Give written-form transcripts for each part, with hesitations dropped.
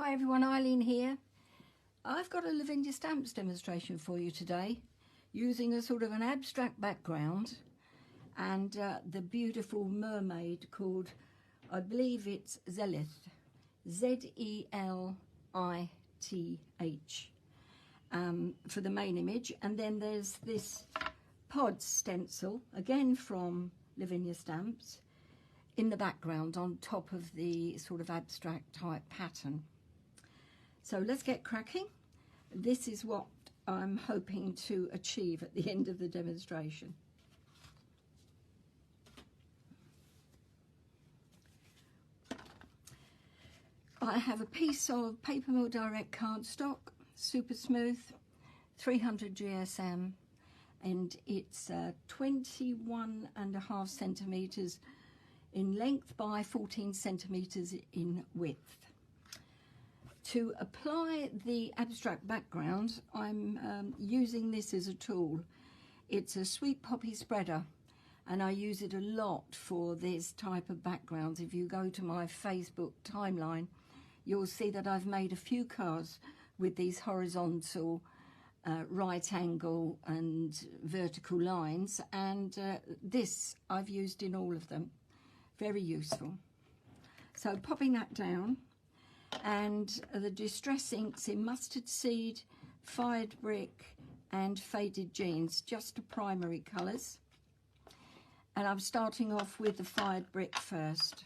Hi everyone, Eileen here. I've got a Lavinia Stamps demonstration for you today using a sort of an abstract background and the beautiful mermaid called, I believe it's Zelith, Z-E-L-I-T-H for the main image. And then there's this pod stencil, again from Lavinia Stamps, in the background on top of the sort of abstract type pattern. So let's get cracking. This is what I'm hoping to achieve at the end of the demonstration. I have a piece of Paper Mill Direct cardstock, super smooth, 300 GSM, and it's 21.5 centimetres in length by 14 centimetres in width. To apply the abstract background, I'm using this as a tool. It's a Sweet Poppy spreader, and I use it a lot for this type of backgrounds. If you go to my Facebook timeline, you'll see that I've made a few cards with these horizontal, right angle and vertical lines, and this I've used in all of them. Very useful. So popping that down, and the distress inks in mustard seed, fired brick and faded jeans, just the primary colours. And I'm starting off with the fired brick first,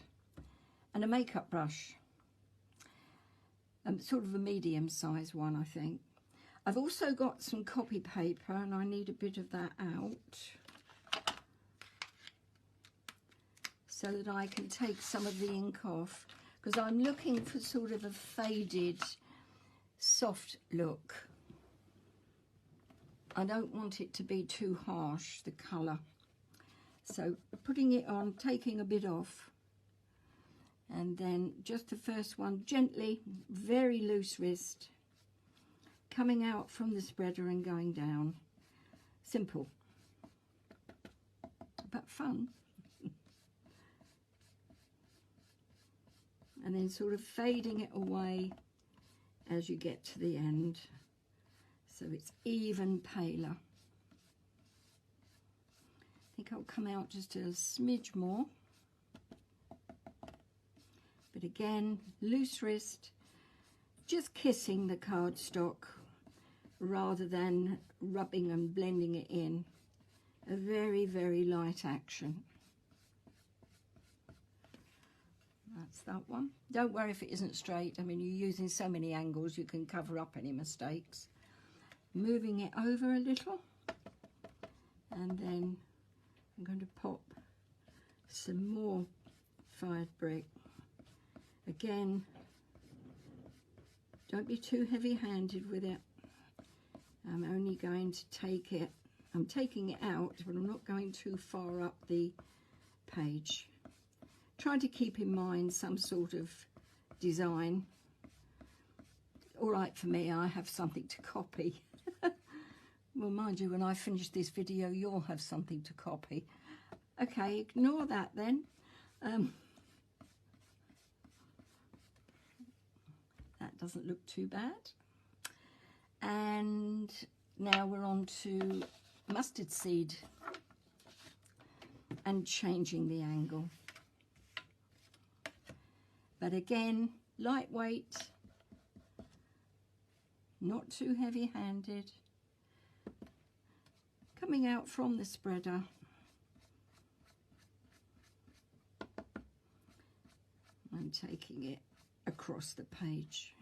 and a makeup brush, sort of a medium size one, I think. I've also got some copy paper and I need a bit of that out so that I can take some of the ink off, because I'm looking for sort of a faded, soft look. I don't want it to be too harsh, the colour. So putting it on, taking a bit off, and then just the first one, gently, very loose wrist, coming out from the spreader and going down. Simple, but fun. And then sort of fading it away as you get to the end, so it's even paler. I think I'll come out just a smidge more, but again, loose wrist, just kissing the cardstock rather than rubbing and blending it in. A very, very light action. That's that one. Don't worry if it isn't straight. I mean, you're using so many angles, you can cover up any mistakes. Moving it over a little, and then I'm going to pop some more fired brick. Again, don't be too heavy-handed with it. I'm only going to take it, I'm taking it out, but I'm not going too far up the page. Trying to keep in mind some sort of design. All right, for me, I have something to copy. Well, mind you, when I finish this video, you'll have something to copy. Okay, ignore that then. That doesn't look too bad. And now we're on to mustard seed and changing the angle. But again, lightweight, not too heavy-handed. Coming out from the spreader. And taking it across the page.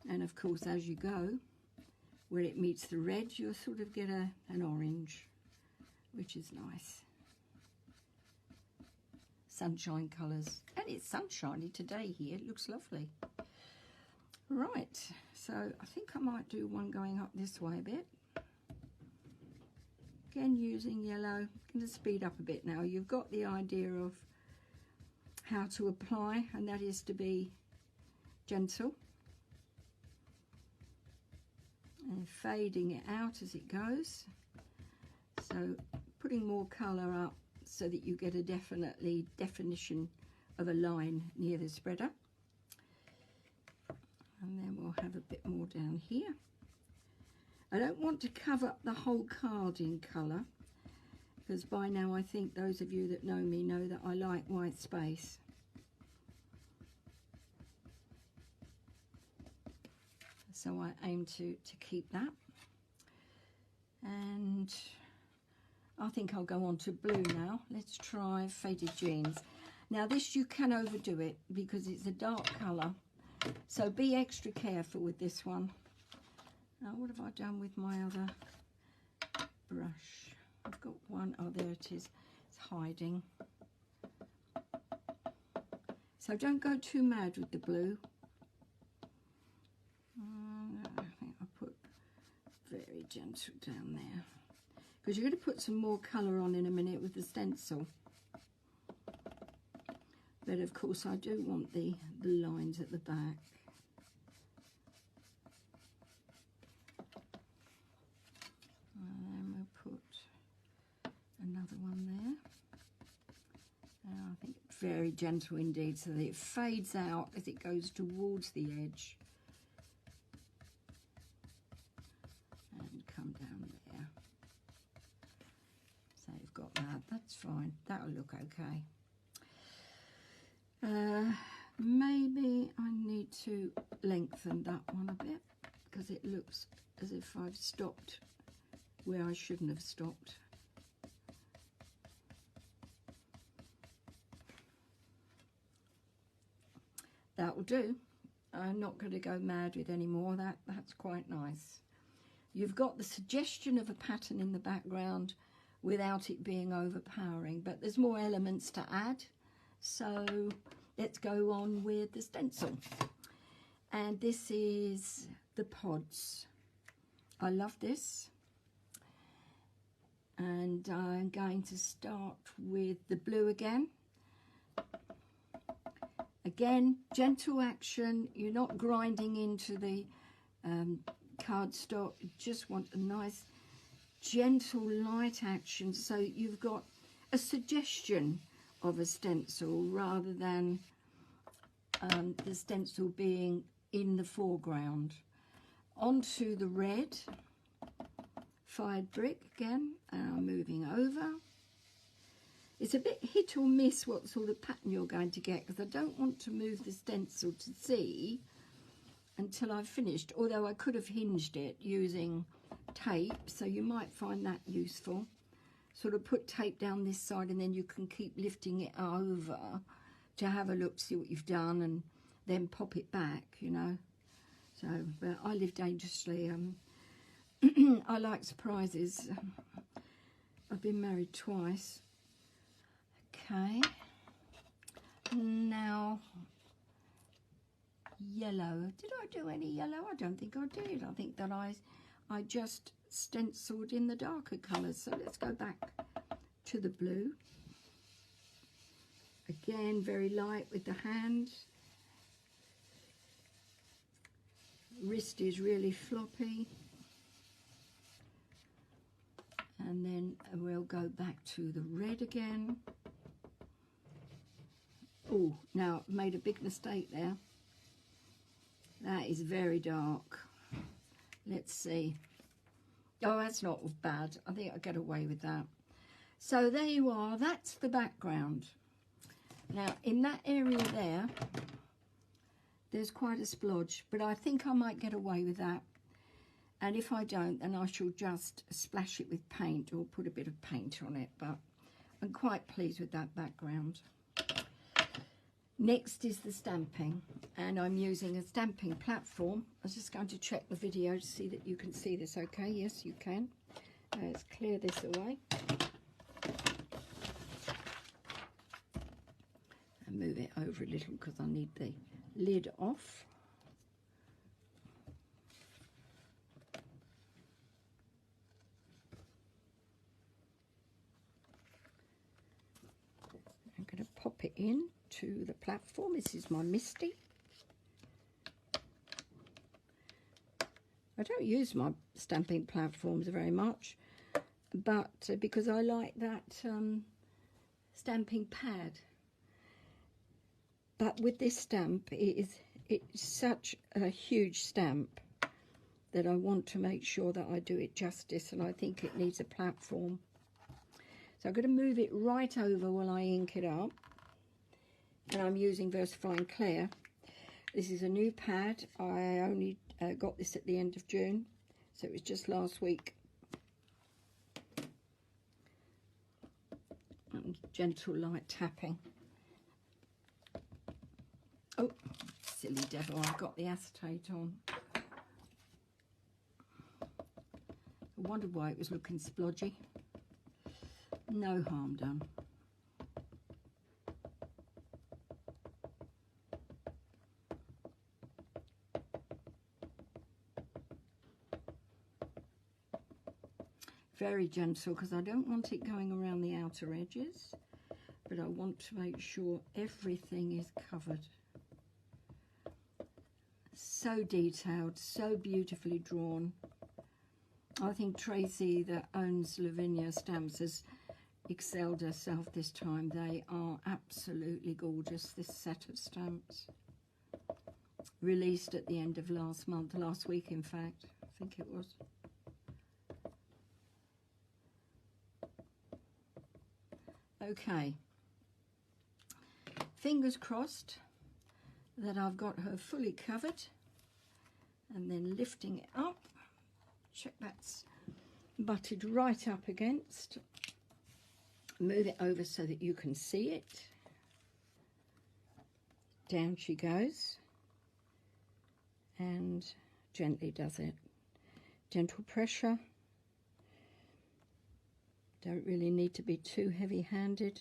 And of course, as you go, where it meets the red, you'll sort of get an orange, which is nice. Sunshine colours. And it's sunshiny today here. It looks lovely. Right, so I think I might do one going up this way a bit. Again, using yellow. I'm going to speed up a bit now. You've got the idea of how to apply, and that is to be gentle. And fading it out as it goes. So putting more colour up so that you get a definition of a line near the spreader. And then we'll have a bit more down here. I don't want to cover up the whole card in colour, because by now I think those of you that know me know that I like white space. So I aim to keep that. And I think I'll go on to blue now. Let's try Faded Jeans. Now this, you can overdo it because it's a dark colour, so be extra careful with this one. Now what have I done with my other brush? I've got one, oh there it is, it's hiding. So don't go too mad with the blue. I think I'll put very gentle down there, because you're going to put some more colour on in a minute with the stencil. But of course I do want the lines at the back. And then we'll put another one there. And I think very gentle indeed, so that it fades out as it goes towards the edge. And come down there. So you've got that, that's fine, that'll look okay. Maybe I need to lengthen that one a bit, because it looks as if I've stopped where I shouldn't have stopped. That'll do. I'm not going to go mad with any more. That's quite nice. You've got the suggestion of a pattern in the background without it being overpowering, but there's more elements to add. So let's go on with the stencil. And this is the pods. I love this. And I'm going to start with the blue again. Again, gentle action. You're not grinding into the cardstock. You just want a nice, gentle, light action. So you've got a suggestion of a stencil rather than the stencil being in the foreground. Onto the red fired brick again, and I'm moving over. It's a bit hit or miss what sort of pattern you're going to get, because I don't want to move the stencil to see until I've finished, although I could have hinged it using tape, so you might find that useful. Sort of put tape down this side and then you can keep lifting it over to have a look, see what you've done, and then pop it back, you know. So, but I live dangerously. I like surprises. I've been married twice. Okay. Now, yellow. Did I do any yellow? I don't think I did. I think that I just stenciled in the darker colours. So let's go back to the blue. Again, very light with the hand. Wrist is really floppy. And then we'll go back to the red again. Oh, now I've made a big mistake there. That is very dark. Let's see. Oh, that's not bad. I think I'll get away with that. So there you are. That's the background. Now, in that area there, there's quite a splodge, but I think I might get away with that. And if I don't, then I shall just splash it with paint or put a bit of paint on it. But I'm quite pleased with that background. Next is the stamping, and I'm using a stamping platform. I was just going to check the video to see that you can see this okay. Yes, you can. Let's clear this away. And move it over a little because I need the lid off. I'm going to pop it in to the platform. This is my Misty. I don't use my stamping platforms very much. but because I like that stamping pad. But with this stamp, it's such a huge stamp that I want to make sure that I do it justice, and I think it needs a platform. So I'm going to move it right over while I ink it up, and I'm using VersaFine Clear. This is a new pad. I only got this at the end of June, so it was just last week. And gentle light tapping. Oh, silly devil, I've got the acetate on. I wondered why it was looking splodgy. No harm done. Very gentle, because I don't want it going around the outer edges, but I want to make sure everything is covered. So detailed, so beautifully drawn. I think Tracy, that owns Lavinia Stamps, has excelled herself this time. They are absolutely gorgeous, this set of stamps. Released at the end of last week in fact, I think it was. Okay, fingers crossed that I've got her fully covered, and then lifting it up, check that's butted right up against, move it over so that you can see it, down she goes, and gently does it, gentle pressure. Don't really need to be too heavy-handed.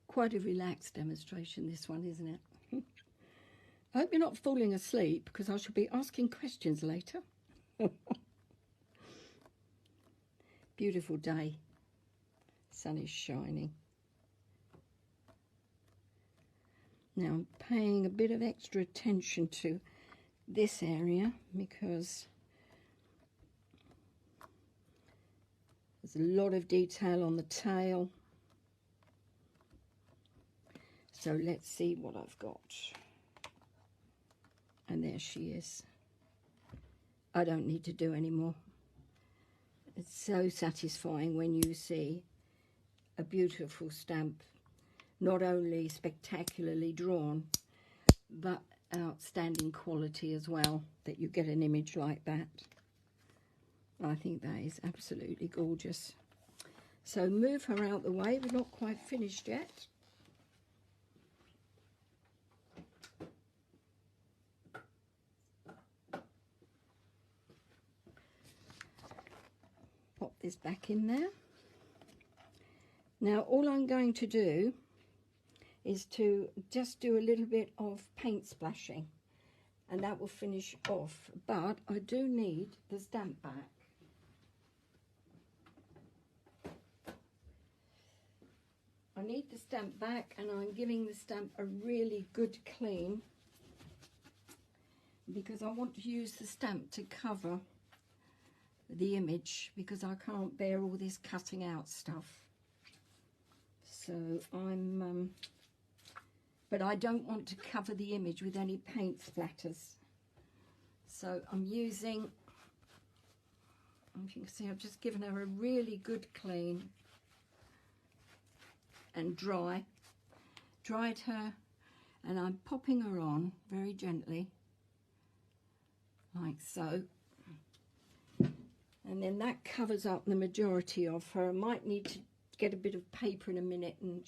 Quite a relaxed demonstration, this one, isn't it? I hope you're not falling asleep, because I shall be asking questions later. Beautiful day. Sun is shining. Now I'm paying a bit of extra attention to this area because there's a lot of detail on the tail. So let's see what I've got. And there she is. I don't need to do any more. It's so satisfying when you see a beautiful stamp, not only spectacularly drawn, but outstanding quality as well, that you get an image like that. I think that is absolutely gorgeous. So move her out the way, we're not quite finished yet. Pop this back in there. Now all I'm going to do is to just do a little bit of paint splashing, and that will finish off, but I do need the stamp back. I need the stamp back, and I'm giving the stamp a really good clean because I want to use the stamp to cover the image, because I can't bear all this cutting out stuff. So I'm but I don't want to cover the image with any paint splatters. So I'm using, as you can see, I've just given her a really good clean and dried her, and I'm popping her on very gently, like so. And then that covers up the majority of her. I might need to get a bit of paper in a minute and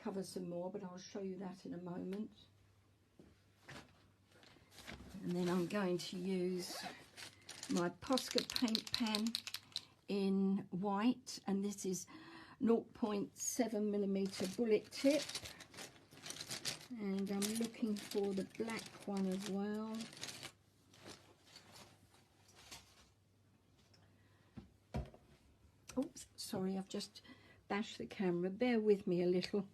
cover some more, but I'll show you that in a moment. And then I'm going to use my Posca paint pen in white, and this is 0.7mm bullet tip, and I'm looking for the black one as well. Oops, sorry, I've just bashed the camera. Bear with me a little.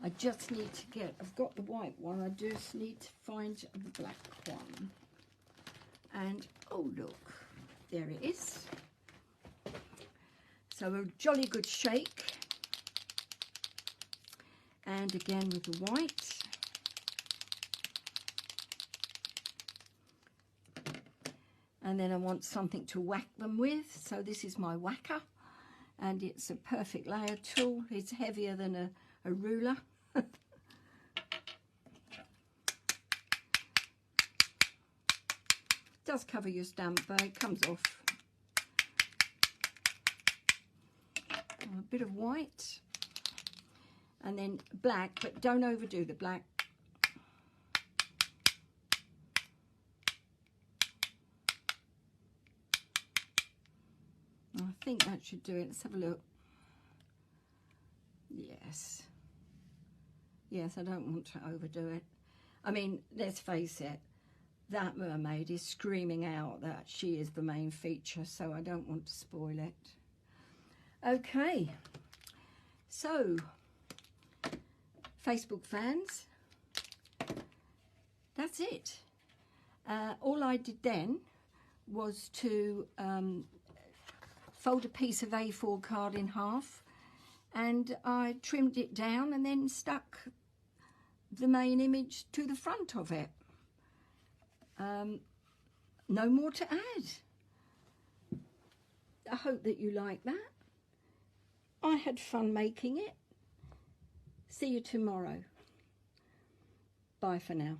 I just need to get, I've got the white one, I just need to find the black one. And, oh look, there it is. So a jolly good shake. And again with the white. And then I want something to whack them with. So this is my whacker. And it's a perfect layer tool. It's heavier than a ruler. Does cover your stamp, but it comes off. A bit of white. And then black, but don't overdo the black. I think that should do it. Let's have a look. Yes. Yes, I don't want to overdo it. I mean, let's face it, that mermaid is screaming out that she is the main feature, so I don't want to spoil it. Okay, so Facebook fans, that's it. All I did then was to fold a piece of A4 card in half, and I trimmed it down and then stuck the main image to the front of it. No more to add. I hope that you like that. I had fun making it. See you tomorrow. Bye for now.